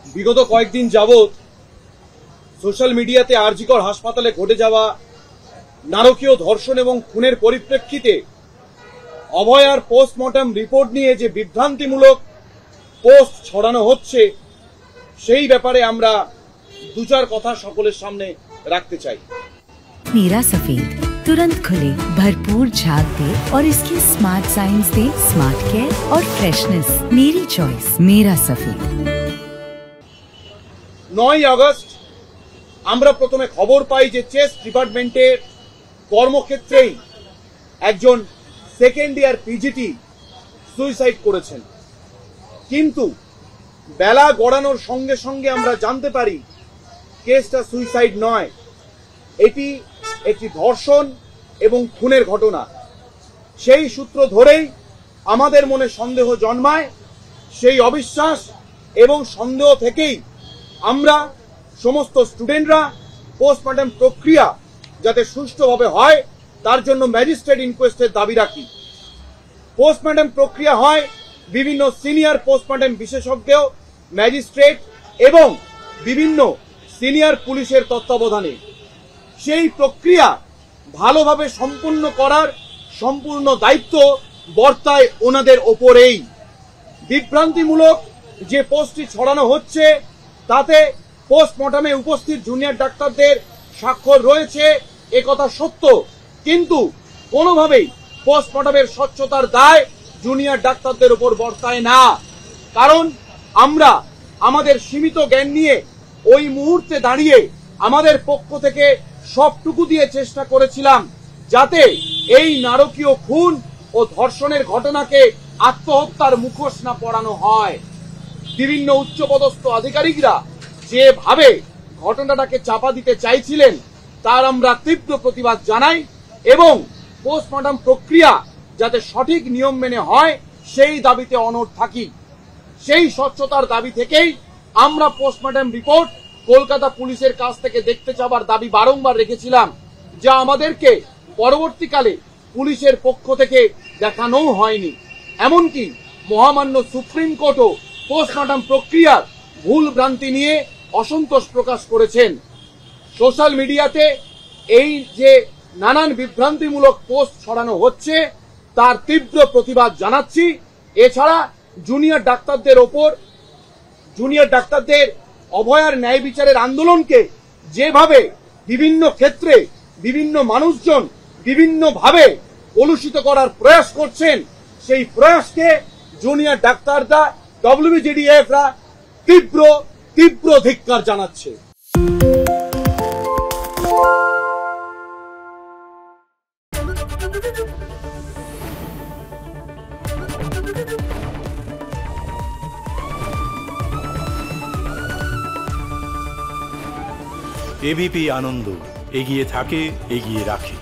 বিগত কয়েকদিন যাবৎ সোশ্যাল মিডিয়াতে আরজিকর হাসপাতালে ঘটে যাওয়া নারকীয় ধর্ষণ এবং খুনের পরিপ্রেক্ষিতে অভয়ার পোস্টমর্টম রিপোর্ট নিয়ে যে বিভ্রান্তিমূলক পোস্ট ছড়ানো হচ্ছে সেই ব্যাপারে আমরা দু চার কথা সকলের সামনে রাখতে চাই। मेरा सफेद तुरंत खुले, भरपूर झाग दे और इसकी स्मार्ट साइंस दे स्मार्ट केयर और फ्रेशनेस। मेरी चॉइस मेरा सफेद। 9 আগস্ট আমরা প্রথমে খবর পাই যে চেস্ট ডিপার্টমেন্টের কর্মক্ষেত্রেই একজন সেকেন্ড ইয়ার পিজিটি সুইসাইড করেছেন, কিন্তু বেলা গড়ানোর সঙ্গে সঙ্গে আমরা জানতে পারি কেসটা সুইসাইড নয়, এটি একটি ধর্ষণ এবং খুনের ঘটনা। সেই সূত্র ধরেই আমাদের মনে সন্দেহ জন্মায়। সেই অবিশ্বাস এবং সন্দেহ থেকেই আমরা সমস্ত স্টুডেন্টরা পোস্টমর্টম প্রক্রিয়া যাতে সুষ্ঠুভাবে হয় তার জন্য ম্যাজিস্ট্রেট ইনকোয়েস্টের দাবি রাখি। পোস্টমর্টম প্রক্রিয়া হয় বিভিন্ন সিনিয়র পোস্টমর্টম বিশেষজ্ঞ, ম্যাজিস্ট্রেট এবং বিভিন্ন সিনিয়র পুলিশের তত্ত্বাবধানে। সেই প্রক্রিয়া ভালোভাবে সম্পূর্ণ করার সম্পূর্ণ দায়িত্ব বর্তায় ওনাদের ওপরেই। বিভ্রান্তিমূলক যে পোস্টটি ছড়ানো হচ্ছে তাতে পোস্টমর্টমে উপস্থিত জুনিয়র ডাক্তারদের স্বাক্ষর রয়েছে, একথা সত্য, কিন্তু কোনোভাবেই পোস্টমর্টমের স্বচ্ছতার দায় জুনিয়র ডাক্তারদের উপর বর্তায় না। কারণ আমরা আমাদের সীমিত জ্ঞান নিয়ে ওই মুহূর্তে দাঁড়িয়ে আমাদের পক্ষ থেকে সবটুকু দিয়ে চেষ্টা করেছিলাম যাতে এই নারকীয় খুন ও ধর্ষণের ঘটনাকে আত্মহত্যার মুখোশ না পরানো হয়। বিভিন্ন উচ্চপদস্থ আধিকারিকরা যেভাবে ঘটনাটাকে চাপা দিতে চাইছিলেন তার আমরা তীব্র প্রতিবাদ জানাই এবং পোস্টমর্টম প্রক্রিয়া যাতে সঠিক নিয়ম মেনে হয় সেই দাবিতে অনড় থাকি। সেই স্বচ্ছতার দাবি থেকেই আমরা পোস্টমর্টম রিপোর্ট কলকাতা পুলিশের কাছ থেকে দেখতে চাওয়ার দাবি বারংবার রেখেছিলাম, যা আমাদেরকে পরবর্তীকালে পুলিশের পক্ষ থেকে দেখানোও হয়নি। এমনকি মহামান্য সুপ্রিম কোর্টও পোস্টমর্টম প্রক্রিয়ার ভুল ভ্রান্তি নিয়ে অসন্তোষ প্রকাশ করেছেন। সোশ্যাল মিডিয়াতে এই যে নানান বিভ্রান্তিমূলক পোস্ট ছড়ানো হচ্ছে তার তীব্র প্রতিবাদ জানাচ্ছি। এছাড়া জুনিয়র ডাক্তারদের অভয়ার ন্যায় বিচারের আন্দোলনকে যেভাবে বিভিন্ন ক্ষেত্রে বিভিন্ন মানুষজন বিভিন্নভাবে কলুষিত করার প্রয়াস করছেন, সেই প্রয়াসকে জুনিয়র ডাক্তাররা WBJDF-রা তীব্র ধিক্কার জানাচ্ছে। এবিপি আনন্দ এগিয়ে থাকে, এগিয়ে রাখে।